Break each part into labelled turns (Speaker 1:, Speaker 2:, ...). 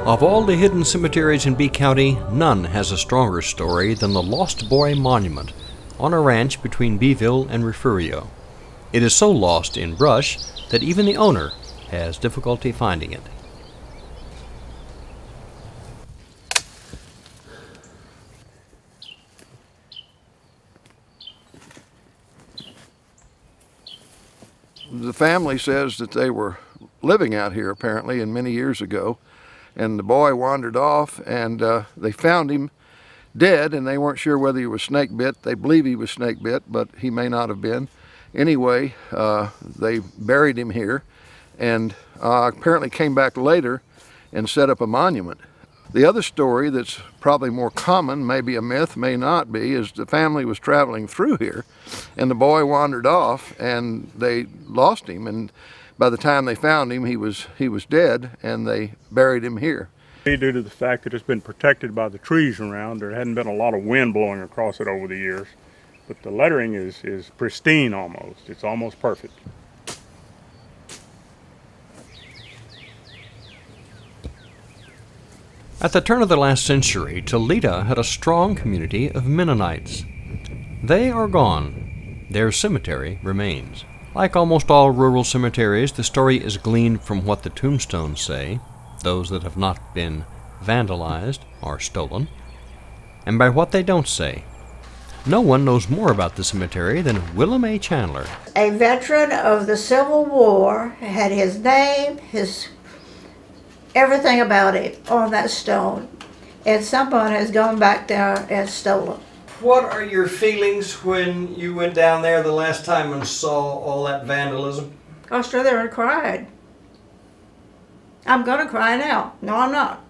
Speaker 1: Of all the hidden cemeteries in B County, none has a stronger story than the Lost Boy Monument on a ranch between Beeville and Refugio. It is so lost in brush that even the owner has difficulty finding it.
Speaker 2: The family says that they were living out here apparently and many years ago, and the boy wandered off, and they found him dead, and they weren't sure whether he was snake bit. They believe he was snake bit, but he may not have been. Anyway, they buried him here, and apparently came back later and set up a monument. The other story that's probably more common, maybe a myth, may not be, is the family was traveling through here and the boy wandered off and they lost him, and by the time they found him he was dead, and they buried him here.
Speaker 3: Due to the fact that it's been protected by the trees around, there hadn't been a lot of wind blowing across it over the years, but the lettering is pristine almost. It's almost perfect.
Speaker 1: At the turn of the last century, Toledo had a strong community of Mennonites. They are gone. Their cemetery remains. Like almost all rural cemeteries, the story is gleaned from what the tombstones say, those that have not been vandalized or stolen, and by what they don't say. No one knows more about the cemetery than Willem A. Chandler.
Speaker 4: A veteran of the Civil War had his name, everything about it on that stone, and someone has gone back there and stolen.
Speaker 1: What are your feelings when you went down there the last time and saw all that vandalism?
Speaker 4: I stood there and cried. I'm going to cry now. No, I'm not.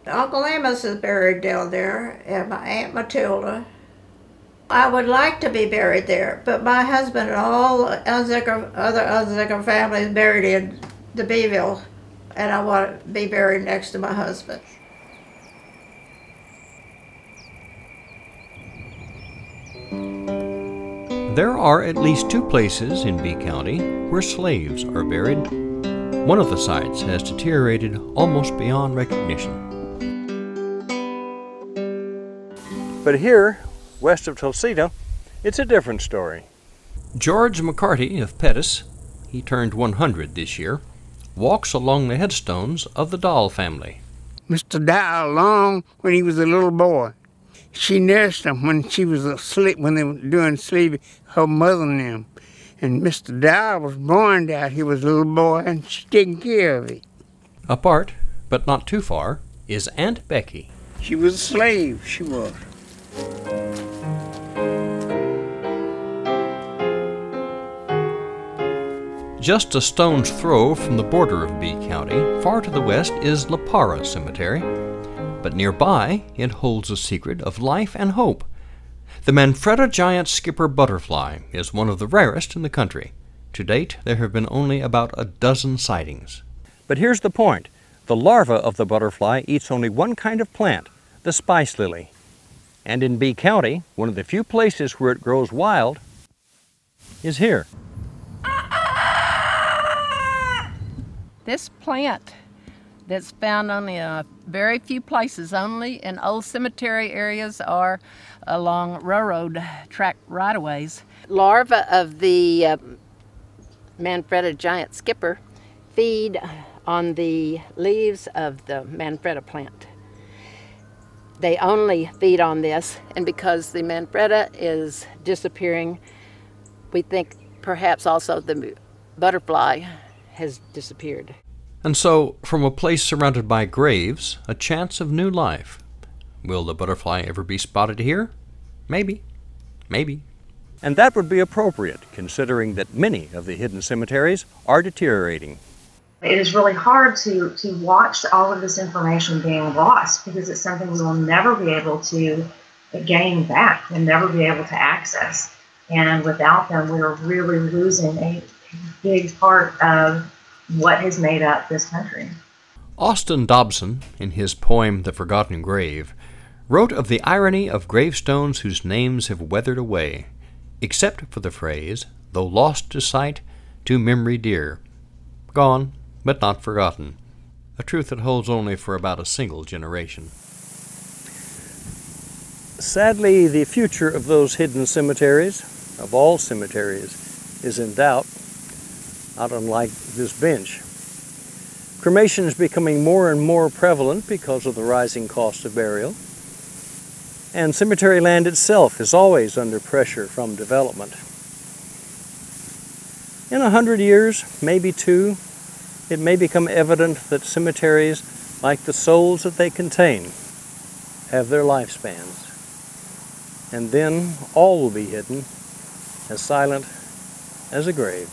Speaker 4: Uncle Amos is buried down there, and my Aunt Matilda. I would like to be buried there, but my husband and all other Unzicker families buried in the Beeville, and I want to be buried next to my husband.
Speaker 1: There are at least two places in B County where slaves are buried. One of the sites has deteriorated almost beyond recognition.
Speaker 5: But here, west of Tulsita, it's a different story.
Speaker 1: George McCarty of Pettis, he turned 100 this year, walks along the headstones of the Dahl family.
Speaker 6: Mr. Dahl, long when he was a little boy. She nursed him when she was asleep, when they were doing sleep, her mother and him. And Mr. Dahl was born out. He was a little boy, and she taking care of him.
Speaker 1: Apart, but not too far, is Aunt Becky.
Speaker 6: She was a slave, she was.
Speaker 1: Just a stone's throw from the border of B County, far to the west is La Parra Cemetery. But nearby, it holds a secret of life and hope. The Manfreda giant skipper butterfly is one of the rarest in the country. To date, there have been only about a dozen sightings.
Speaker 5: But here's the point. The larva of the butterfly eats only one kind of plant, the spice lily. And in B County, one of the few places where it grows wild is here.
Speaker 7: This plant that's found only in very few places, only in old cemetery areas or along railroad track right-of-ways. Larvae of the Manfreda giant skipper feed on the leaves of the Manfreda plant. They only feed on this, and because the Manfreda is disappearing, we think perhaps also the butterfly has disappeared.
Speaker 1: And so, from a place surrounded by graves, a chance of new life. Will the butterfly ever be spotted here? Maybe. Maybe.
Speaker 5: And that would be appropriate, considering that many of the hidden cemeteries are deteriorating.
Speaker 8: It is really hard to watch all of this information being lost, because it's something we will never be able to gain back. We'll never be able to access. And without them, we're really losing a big part of what has made up this country.
Speaker 1: Austin Dobson, in his poem The Forgotten Grave, wrote of the irony of gravestones whose names have weathered away, except for the phrase, though lost to sight, to memory dear. Gone, but not forgotten. a truth that holds only for about a single generation.
Speaker 5: Sadly, the future of those hidden cemeteries, of all cemeteries, is in doubt, not unlike this bench. Cremation is becoming more and more prevalent because of the rising cost of burial, and cemetery land itself is always under pressure from development. In 100 years, maybe 2, it may become evident that cemeteries, like the souls that they contain, have their lifespans. And then all will be hidden, as silent as a grave.